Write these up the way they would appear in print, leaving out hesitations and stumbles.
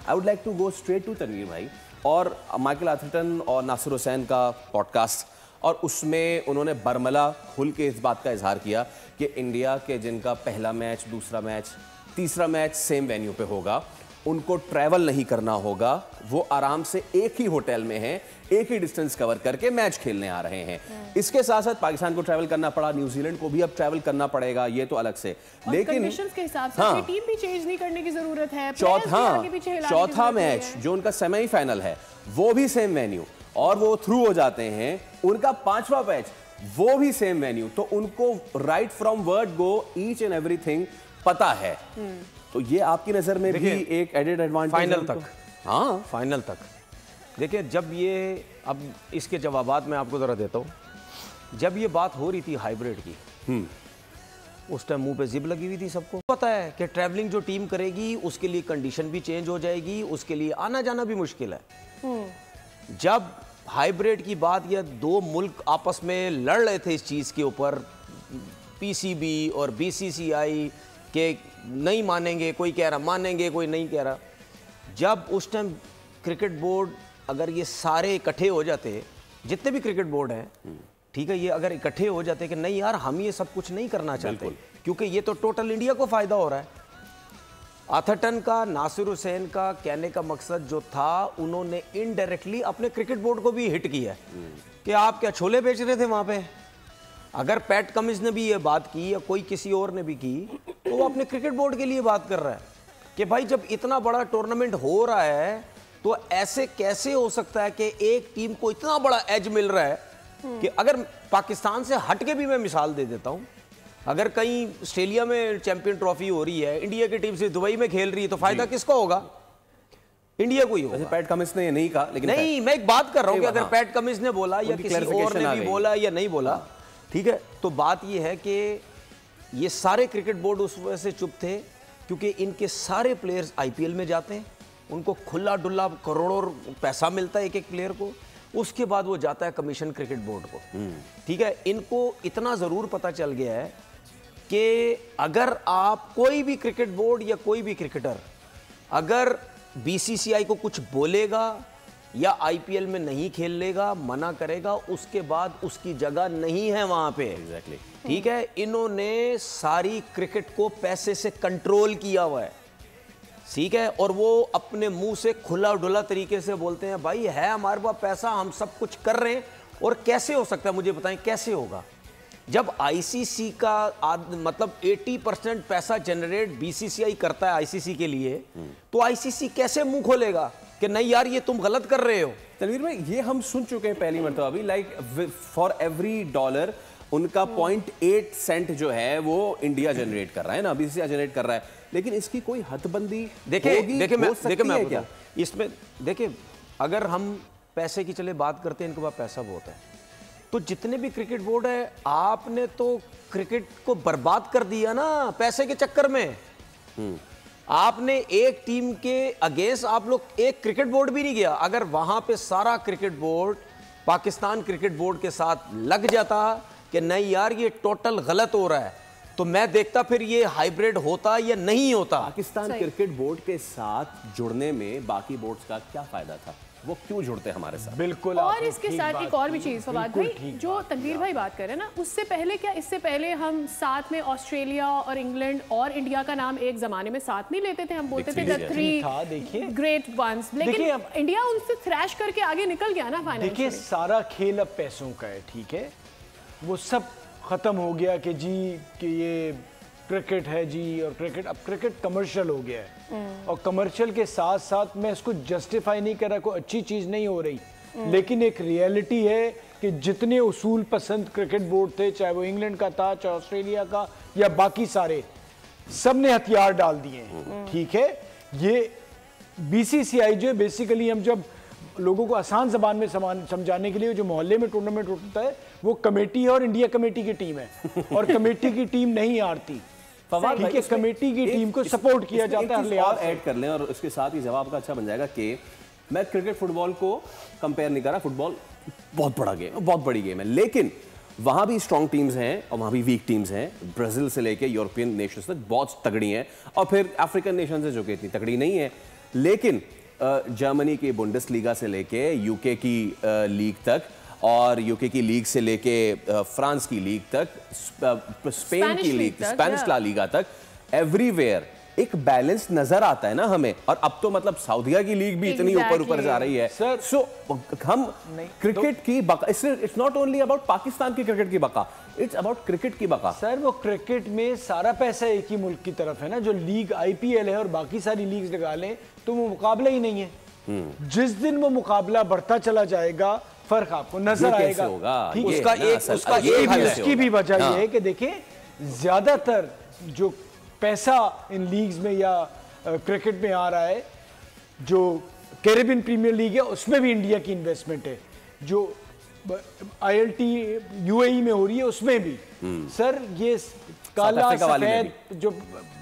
I would like to go straight to Tanveer भाई और Michael आर्थरटन और नासिर हुसैन का पॉडकास्ट, और उसमें उन्होंने बरमला खुल के इस बात का इजहार किया कि इंडिया के जिनका पहला मैच, दूसरा मैच, तीसरा मैच सेम वेन्यू पे होगा, उनको ट्रैवल नहीं करना होगा, वो आराम से एक ही होटल में हैं, एक ही डिस्टेंस कवर करके मैच खेलने आ रहे हैं। इसके साथ साथ पाकिस्तान को ट्रैवल करना पड़ा, न्यूजीलैंड को भी अब ट्रैवल करना पड़ेगा, ये तो अलग से, लेकिन कंडीशंस के हिसाब से अपनी टीम भी चेंज नहीं करने की जरूरत है। चौथा मैच जो उनका सेमीफाइनल है वो भी सेम वेन्यू और वो थ्रू हो जाते हैं, उनका पांचवा मैच वो भी सेम वेन्यू, तो उनको right from word go each and everything पता है। तो ये आपकी नजर में भी एक एडेड एडवांटेज फाइनल तक। हाँ, फाइनल तक देखिए, जब ये, अब इसके जवाबात मैं आपको जरा देता हूँ। जब ये बात हो रही थी हाइब्रिड की, उस टाइम मुंह पे जिब लगी हुई थी, सबको पता है कि ट्रैवलिंग जो टीम करेगी उसके लिए कंडीशन भी चेंज हो जाएगी, उसके लिए आना जाना भी मुश्किल है। जब हाइब्रिड की बात, या दो मुल्क आपस में लड़ रहे थे इस चीज़ के ऊपर, पीसीबी और बीसीसीआई के नहीं मानेंगे, कोई कह रहा मानेंगे, कोई नहीं कह रहा। जब उस टाइम क्रिकेट बोर्ड, अगर ये सारे इकट्ठे हो जाते, जितने भी क्रिकेट बोर्ड हैं, ठीक है, ये अगर इकट्ठे हो जाते कि नहीं यार हम ये सब कुछ नहीं करना चाहते, क्योंकि ये तो टोटल इंडिया को फायदा हो रहा है। आर्थरटन का, नासिर हुसैन का कहने का मकसद जो था, उन्होंने इनडायरेक्टली अपने क्रिकेट बोर्ड को भी हिट किया कि आप क्या छोले बेच रहे थे वहां पे। अगर पैट कमिंस ने भी ये बात की या कोई किसी और ने भी की, तो वो अपने क्रिकेट बोर्ड के लिए बात कर रहा है कि भाई जब इतना बड़ा टूर्नामेंट हो रहा है तो ऐसे कैसे हो सकता है कि एक टीम को इतना बड़ा एज मिल रहा है कि, अगर पाकिस्तान से हट के भी मैं मिसाल दे देता हूं, अगर कहीं ऑस्ट्रेलिया में चैंपियन ट्रॉफी हो रही है, इंडिया की टीम से दुबई में खेल रही है, तो फायदा किसका होगा? इंडिया को ही होगा। पैट कमिंस ने ये नहीं कहा, लेकिन नहीं, मैं एक बात कर रहा हूं कि अगर पैट कमिंस ने बोला या किसी और ने भी बोला या नहीं बोला, ठीक है, तो बात ये है कि ये सारे क्रिकेट बोर्ड उस वजह से चुप थे क्योंकि इनके सारे प्लेयर्स आईपीएल में जाते हैं, उनको खुला डुल्ला करोड़ों पैसा मिलता है एक एक प्लेयर को, उसके बाद वो जाता है कमीशन क्रिकेट बोर्ड को। ठीक है, इनको इतना ज़रूर पता चल गया है कि अगर आप, कोई भी क्रिकेट बोर्ड या कोई भी क्रिकेटर अगर बीसीसीआई को कुछ बोलेगा या आईपीएल में नहीं खेलेगा, मना करेगा, उसके बाद उसकी जगह नहीं है वहां पे। एग्जैक्टली। ठीक है, इन्होंने सारी क्रिकेट को पैसे से कंट्रोल किया हुआ है, ठीक है, और वो अपने मुंह से खुला डुला तरीके से बोलते हैं भाई है हमारे पास पैसा, हम सब कुछ कर रहे हैं। और कैसे हो सकता है, मुझे बताएं कैसे होगा? जब आईसीसी का मतलब 80% पैसा जनरेट बीसीसीआई करता है आईसीसी के लिए, तो आईसीसी कैसे मुंह खोलेगा कि नहीं यार ये तुम गलत कर रहे हो? तनवीर भाई, ये हम सुन चुके हैं पहली मरतबा अभी, लाइक फॉर एवरी डॉलर उनका 0.8 सेंट जो है वो इंडिया जनरेट कर रहा है ना, बीसीसीआई जनरेट कर रहा है, लेकिन इसकी कोई हदबंदी देखिए मैं क्या इसमें, देखिए अगर हम पैसे की चले बात करते हैं, इनके पास पैसा बहुत है, तो जितने भी क्रिकेट बोर्ड है, आपने तो क्रिकेट को बर्बाद कर दिया ना पैसे के चक्कर में। आपने एक टीम के अगेंस्ट आप लोग, एक क्रिकेट बोर्ड भी नहीं गया। अगर वहां पे सारा cricket board Pakistan cricket board के साथ लग जाता कि नहीं यार ये टोटल गलत हो रहा है, तो मैं देखता फिर ये हाइब्रिड होता या नहीं होता। पाकिस्तान क्रिकेट बोर्ड के साथ जुड़ने में बाकी बोर्ड्स का क्या फायदा था? वो क्यों जुड़ते हैं हमारे साथ? बिल्कुल। और इसके साथ एक और भी चीज फवाद भाई, जो तनवीर भाई बात कर रहे हैं ना, उससे पहले क्या, इससे पहले हम साथ में ऑस्ट्रेलिया और इंग्लैंड और इंडिया का नाम एक जमाने में साथ नहीं लेते थे, हम बोलते थे द 3 ग्रेट वंस, लेकिन इंडिया उनसे थ्रैश करके आगे निकल गया ना फाइनल। देखिए सारा खेल अब पैसों का है, ठीक है, वो सब खत्म हो गया कि जी कि ये क्रिकेट है जी, और क्रिकेट अब क्रिकेट कमर्शियल हो गया है, और कमर्शियल के साथ साथ मैं इसको जस्टिफाई नहीं कर रहा, कोई अच्छी चीज़ नहीं हो रही, लेकिन एक रियलिटी है कि जितने उसूल पसंद क्रिकेट बोर्ड थे, चाहे वो इंग्लैंड का था, चाहे ऑस्ट्रेलिया का या बाकी सारे, सब ने हथियार डाल दिए हैं। ठीक है, ये बीसीसीआई जो है बेसिकली, हम जब लोगों को आसान जबान में समझाने के लिए, जो मोहल्ले में टूर्नामेंट होता है वो कमेटी है और इंडिया कमेटी की टीम है, और कमेटी की टीम नहीं हारती, ठीक है, कमेटी की टीम को सपोर्ट किया जाता है। आप ऐड कर लें और उसके साथ ही जवाब का अच्छा बन जाएगा कि मैं क्रिकेट फुटबॉल को कंपेयर नहीं कर रहा, फुटबॉल बहुत बड़ा गेम, बहुत बड़ी गेम है, लेकिन वहां भी स्ट्रॉन्ग टीम्स हैं और वहां भी वीक टीम्स हैं। ब्राजील से लेके यूरोपियन नेशंस तक बहुत तगड़ी हैं, और फिर अफ्रीकन नेशंस है जो कि इतनी तगड़ी नहीं है, लेकिन जर्मनी की बुंडेसलीगा से लेके यूके की लीग तक और यूके की लीग से लेके फ्रांस की लीग तक, स्पेन की लीग, स्पेनिश ला लीगा तक, एवरीवेयर एक बैलेंस नजर आता है ना हमें। और अब तो मतलब सऊदीया की लीग भी इतनी ऊपर जा रही है सर। सो हम क्रिकेट की बका, it's not only about Pakistan की क्रिकेट की बका, इट्स अबाउट क्रिकेट की बका। सर वो क्रिकेट में सारा पैसा एक ही मुल्क की तरफ है ना, जो लीग IPL है और बाकी सारी लीग्स लगा लें तो वो मुकाबला ही नहीं है। जिस दिन वो मुकाबला बढ़ता चला जाएगा फर्क आपको नजर आएगा। उसकी भी वजह यह है कि देखिए ज्यादातर जो पैसा इन लीग्स में या क्रिकेट में आ रहा है, जो कैरेबियन प्रीमियर लीग है उसमें भी इंडिया की इन्वेस्टमेंट है, जो ILT UAE में हो रही है उसमें भी। सर ये काला सफेद जो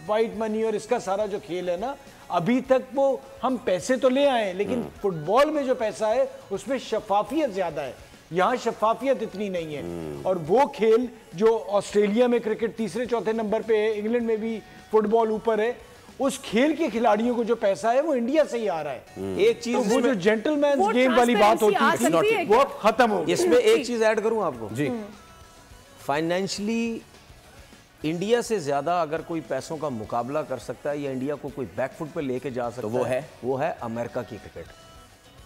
वाइट मनी और इसका सारा जो खेल है ना, अभी तक वो हम पैसे तो ले आए लेकिन फुटबॉल में जो पैसा है उसमें शफाफियत ज्यादा है, यहाँ शफाफियत इतनी नहीं है। और वो खेल जो ऑस्ट्रेलिया में क्रिकेट तीसरे चौथे नंबर पे है, इंग्लैंड में भी फुटबॉल ऊपर है, उस खेल के खिलाड़ियों को जो पैसा है वो इंडिया से ही आ रहा है। एक चीज, तो वो जो जेंटलमैन गेम वाली बात होती है वो खत्म हो गई। इसमें एक चीज ऐड करूं आपको जी, फाइनेंशियली इंडिया से ज्यादा अगर कोई पैसों का मुकाबला कर सकता है या इंडिया को कोई बैकफुट पे लेके जा सकता है, वो है अमेरिका की क्रिकेट।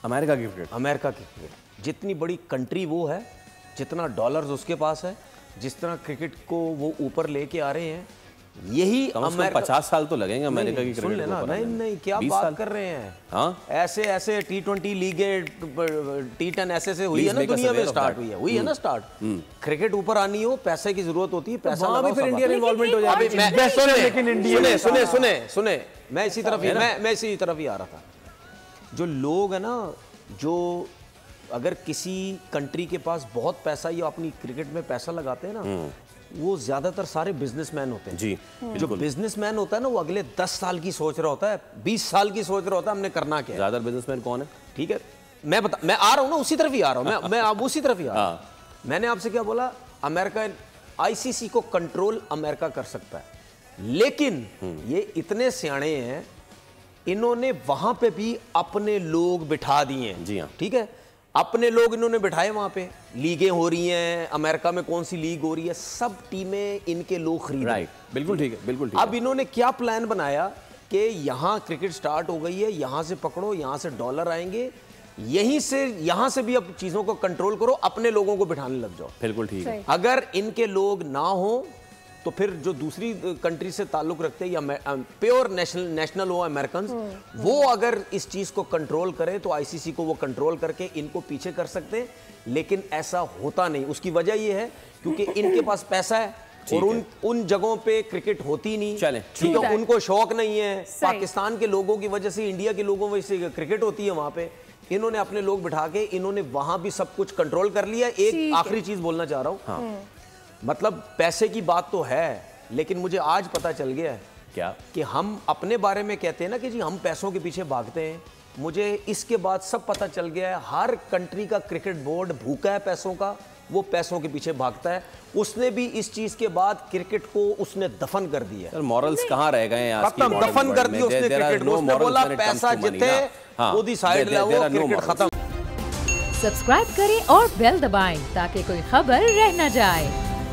अमेरिका की क्रिकेट, अमेरिका की क्रिकेट जितनी बड़ी कंट्री वो है, जितना डॉलर्स उसके पास है, जिस तरह क्रिकेट को वो ऊपर लेके आ रहे हैं, यही 50 साल तो लगेंगे अमेरिका की क्रिकेट लेना। नहीं क्या बात कर रहे हैं। हाँ? ऐसे T20 लीगें, T10 ऐसे हुई है ना दुनिया में, स्टार्ट हुई है ना स्टार्ट। क्रिकेट ऊपर आनी हो पैसे की जरूरत होती है, पैसा भी फिर इंडियन इन्वॉल्वमेंट हो जाती है। सुने मैं इसी तरफ ही आ रहा था। जो लोग है ना, जो अगर किसी कंट्री के पास बहुत पैसा या अपनी क्रिकेट में पैसा लगाते हैं ना, वो ज्यादातर सारे बिजनेसमैन होते हैं जी। जो बिजनेसमैन होता है ना, वो अगले 10 साल की सोच रहा होता है, 20 साल की सोच रहा होता है हमने करना क्या है। ज्यादातर बिजनेसमैन कौन है? ठीक है, मैं आ रहा हूं ना, उसी तरफ ही आ रहा हूं मैं अब उसी तरफ ही आ रहा हूं। मैंने आपसे क्या बोला, अमेरिका ICC को कंट्रोल अमेरिका कर सकता है, लेकिन ये इतने सियाणे हैं, इन्होंने वहां पे भी अपने लोग बिठा दिए हैं। जी हाँ, ठीक है, अपने लोग इन्होंने बिठाए वहां पे, लीगें हो रही हैं, अमेरिका में कौन सी लीग हो रही है, सब टीमें इनके लोग खरीद। राइट, बिल्कुल ठीक है, बिल्कुल ठीक है। अब इन्होंने क्या प्लान बनाया कि यहां क्रिकेट स्टार्ट हो गई है, यहां से पकड़ो, यहां से डॉलर आएंगे, यहां से भी अब चीजों को कंट्रोल करो, अपने लोगों को बिठाने लग जाओ। बिल्कुल ठीक है। अगर इनके लोग ना हो तो फिर जो दूसरी कंट्री से ताल्लुक रखते हैं या प्योर नेशनल हो अमेरिकन, वो अगर इस चीज को कंट्रोल करें तो ICC को वो कंट्रोल करके इनको पीछे कर सकते हैं, लेकिन ऐसा होता नहीं। उसकी वजह ये है क्योंकि इनके पास पैसा है और उन जगहों पे क्रिकेट होती नहीं, चले ठीक है, उनको शौक नहीं है। पाकिस्तान के लोगों की वजह से, इंडिया के लोगों की वजह से क्रिकेट होती है वहां पे, इन्होंने अपने लोग बिठा के इन्होंने वहां भी सब कुछ कंट्रोल कर लिया। एक आखिरी चीज बोलना चाह रहा हूं, मतलब पैसे की बात तो है, लेकिन मुझे आज पता चल गया है क्या कि हम अपने बारे में कहते हैं ना कि जी हम पैसों के पीछे भागते हैं, मुझे इसके बाद सब पता चल गया है। हर कंट्री का क्रिकेट बोर्ड भूखा है पैसों का, वो पैसों के पीछे भागता है। उसने भी इस चीज के बाद क्रिकेट को उसने दफन कर दिया। सर मॉरल्स कहाँ रह गए हैं? खत्म, दफन कर दिया उसने क्रिकेट को। उसने बोला पैसा जिते वो साइड लाओ, क्रिकेट खत्म। सब्सक्राइब करें और बेल दबाएं ताकि कोई खबर रह न जाए।